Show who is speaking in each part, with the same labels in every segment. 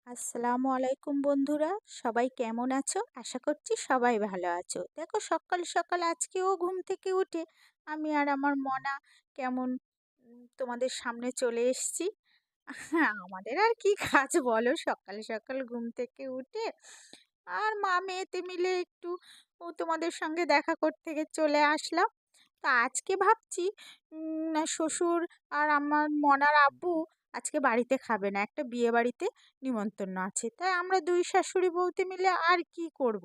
Speaker 1: আসসালামু আলাইকুম বন্ধুরা, সবাই কেমন আছো? আশা করছি সবাই ভালো আছো। দেখো, সকাল সকাল আজকেও ঘুম থেকে উঠে আমি আর আমার মনা কেমন তোমাদের সামনে চলে এসেছি। হ্যাঁ, আমাদের আর কি কাজ বলো, সকাল সকাল ঘুম থেকে উঠে আর মা মেয়েতে মিলে একটু তোমাদের সঙ্গে দেখা করতে চলে আসলাম। তো আজকে ভাবছি না, শ্বশুর আর আমার মনার আব্বু আজকে বাড়িতে খাবে না, একটা বিয়ে বাড়িতে নিমন্ত্রণ আছে। তাই আমরা দুই শাশুড়ি বউতে মিলে আর কি করব,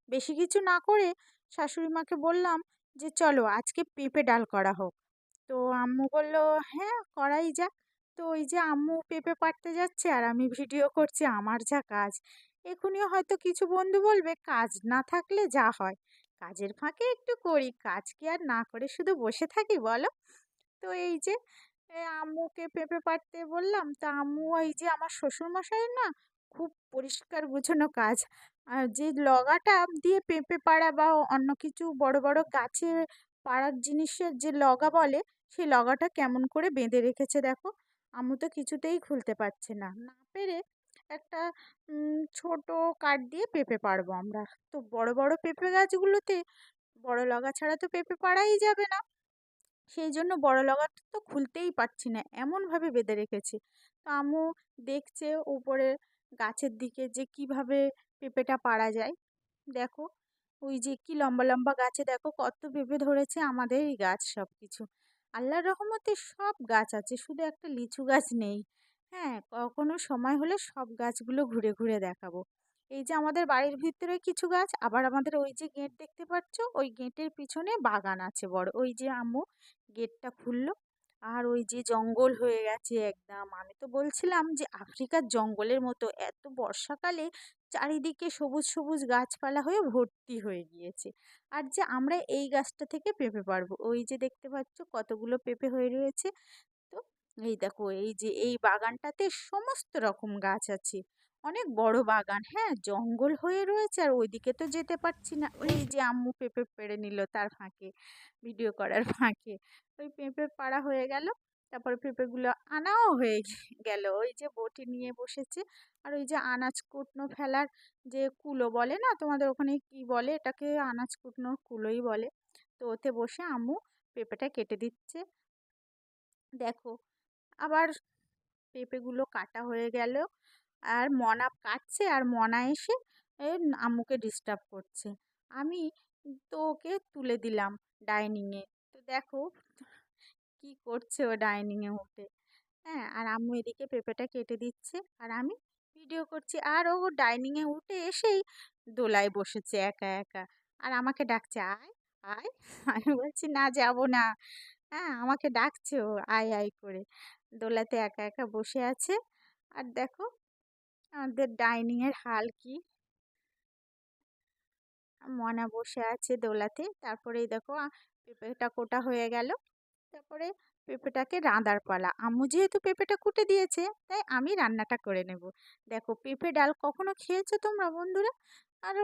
Speaker 1: বেশি কিছু না করে শাশুড়ি মাকে বললাম যে চলো আজকে পেঁপে ডাল করা হোক। তো আম্মু বলল হ্যাঁ, করাই যাক। তো ওই যে আম্মু পেঁপে পাড়তে যাচ্ছে আর আমি ভিডিও করছি, আমার যা কাজ। এখনই হয়তো কিছু বন্ধু বলবে কাজ না থাকলে যা হয়, কাজের ফাঁকে একটু করি, কাজ কি আর না করে শুধু বসে থাকি বলো। তো এই যে আম্মুকে পেঁপে পাড়তে বললাম, তা আম্মু এই যে আমার শ্বশুর মশাইয়ের না খুব পরিষ্কার গুছানো কাজ। আর যে লগাটা দিয়ে পেঁপে পাড়া বা অন্য কিছু বড় বড় গাছে পাড়ার জিনিসের যে লগা বলে, সেই লগাটা কেমন করে বেঁধে রেখেছে দেখো। আম্মু তো কিছুতেই খুলতে পারছে না, না পেরে একটা ছোট কাঠ দিয়ে পেঁপে পাড়বো আমরা। তো বড় বড় পেঁপে গাছগুলোতে বড় লগা ছাড়া তো পেঁপে পাড়াই যাবে না, সেই জন্য বড় লগাটা তো খুলতেই পারছি না, এমনভাবে বেঁধে রেখেছি। তো আম্মু দেখছে উপরে গাছের দিকে যে কিভাবে পেঁপেটা পাড়া যায়। দেখো, ওই যে কি লম্বা লম্বা গাছে দেখো কত পেঁপে ধরেছে, আমাদেরই গাছ সব কিছু। আল্লাহর রহমতে সব গাছ আছে, শুধু একটা লিচু গাছ নেই। হ্যাঁ, কখনো সময় হলে সব গাছগুলো ঘুরে ঘুরে দেখাবো। এই যে আমাদের বাড়ির ভিতরে কিছু গাছ, আবার আমাদের ওই যে গেট দেখতে পাচ্ছ, ওই গেটের পিছনে বাগান আছে বড়, ওই যে আম্মু গেটটা খুললো। আর ওই যে জঙ্গল হয়ে গেছে একদম, আমি তো বলছিলাম যে আফ্রিকার জঙ্গলের মতো, এত বর্ষাকালে চারিদিকে সবুজ সবুজ গাছপালা হয়ে ভর্তি হয়ে গিয়েছে। আর যে আমরা এই গাছটা থেকে পেঁপে পারবো, ওই যে দেখতে পাচ্ছ কতগুলো পেঁপে হয়ে রয়েছে। তো এই দেখো, এই যে এই বাগানটাতে সমস্ত রকম গাছ আছে, অনেক বড় বাগান। হ্যাঁ, জঙ্গল হয়ে রয়েছে আর ওইদিকে তো যেতে পারছি না। ওই যে আম্মু পেঁপে পেড়ে নিল তার ফাঁকে, ভিডিও করার ফাঁকে। ওই পেঁপে পাড়া হয়ে গেল, তারপরে পেঁপেগুলো আনাও হয়ে গেল, ওই যে বটি নিয়ে বসেছে। আর ওই যে আনাজ কুটনো ফেলার যে কুলো বলে না, তোমাদের ওখানে কি বলে এটাকে, আনাজ কুটনোর কুলোই বলে। তো ওতে বসে আম্মু পেঁপেটা কেটে দিচ্ছে। দেখো, আবার পেঁপেগুলো কাটা হয়ে গেল, আর মনা কাটছে আর মনা এসে আম্মুকে ডিস্টার্ব করছে। আমি তো ওকে তুলে দিলাম ডাইনিংয়ে। তো দেখো কি করছে ও ডাইনিংয়ে উঠে। হ্যাঁ, আর আম্মু এদিকে পেঁপেটা কেটে দিচ্ছে আর আমি ভিডিও করছি। আর ও ডাইনিংয়ে উঠে এসেই দোলায় বসেছে একা একা, আর আমাকে ডাকছে আয় আয়। আমি বলছি না, যাব না। হ্যাঁ, আমাকে ডাকছে ও আয় আয় করে, দোলাতে একা একা বসে আছে। আর দেখো আমাদের ডাইনিং এর হাল কি, মনা বসে আছে দোলাতে। তারপরে এই দেখো পেঁপেটা কোটা হয়ে গেল। তারপরে পেঁপেটাকে রাঁধার পালা, আম্মু যেহেতু পেঁপেটা কুটে দিয়েছে তাই আমি রান্নাটা করে নেব। দেখো, পেঁপে ডাল কখনো খেয়েছো তোমরা বন্ধুরা? আর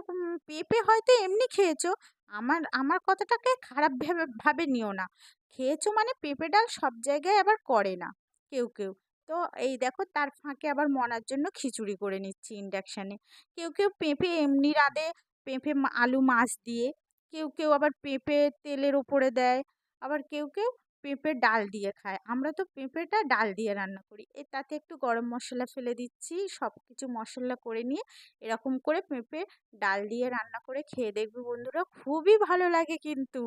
Speaker 1: পেঁপে হয়তো এমনি খেয়েছো, আমার আমার কথাটাকে খারাপ ভেবে ভাবে নিও না। খেয়েছো মানে পেঁপে ডাল সব জায়গায় আবার করে না কেউ কেউ। তো এই দেখো, তার ফাঁকে আবার মনার জন্য খিচুড়ি করে নিচ্ছি ইন্ডাকশানে। কেউ কেউ পেঁপে এমনি রাঁধে, পেঁপে আলু মাছ দিয়ে। কেউ কেউ আবার পেঁপে তেলের ওপরে দেয়। আবার কেউ কেউ পেঁপে ডাল দিয়ে খায়, আমরা তো পেঁপেটা ডাল দিয়ে রান্না করি। তাতে একটু গরম মশলা ফেলে দিচ্ছি, সব কিছু মশলা করে নিয়ে এরকম করে পেঁপে ডাল দিয়ে রান্না করে খেয়ে দেখবে বন্ধুরা, খুবই ভালো লাগে কিন্তু।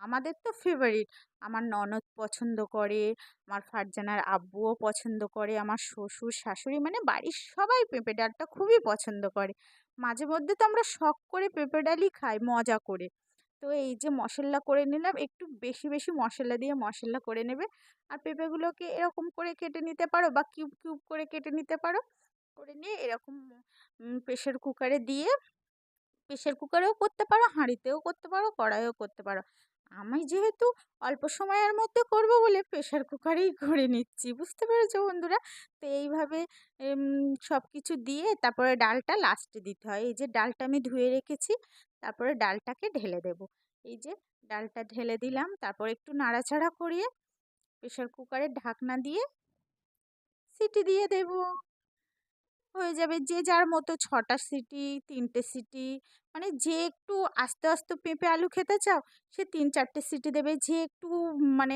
Speaker 1: আমাদের তো ফেভারিট, আমার ননদ পছন্দ করে, আমার ফারজানার আব্বুও পছন্দ করে, আমার শ্বশুর শাশুড়ি মানে বাড়ির সবাই পেঁপে ডালটা খুবই পছন্দ করে। মাঝে মধ্যে তো আমরা শখ করে পেঁপে ডালই খাই মজা করে। তো এই যে মশলা করে নিলাম, একটু বেশি বেশি মশলা দিয়ে মশলা করে নেবে। আর পেঁপেগুলোকে এরকম করে কেটে নিতে পারো বা কিউব কিউব করে কেটে নিতে পারো। করে নিয়ে এরকম প্রেশার কুকারে দিয়ে, প্রেশার কুকারেও করতে পারো, হাঁড়িতেও করতে পারো, কড়াইও করতে পারো। আমি যেহেতু অল্প সময়ের মধ্যে করব বলে প্রেশার কুকারেই করে নিচ্ছি, বুঝতে পেরেছো বন্ধুরা? তো এইভাবে সব কিছু দিয়ে তারপরে ডালটা লাস্টে দিতে হয়। এই যে ডালটা আমি ধুয়ে রেখেছি, তারপরে ডালটাকে ঢেলে দেব। এই যে ডালটা ঢেলে দিলাম, তারপর একটু নাড়াচাড়া করিয়ে প্রেশার কুকারের ঢাকনা দিয়ে সিটি দিয়ে দেব। হয়ে যাবে যে যার মতো ৬টা সিটি ৩টে সিটি, মানে যে একটু আস্তে আস্তে পেঁপে আলু খেতে চাও সে ৩-৪টে সিটি দেবে, যে একটু মানে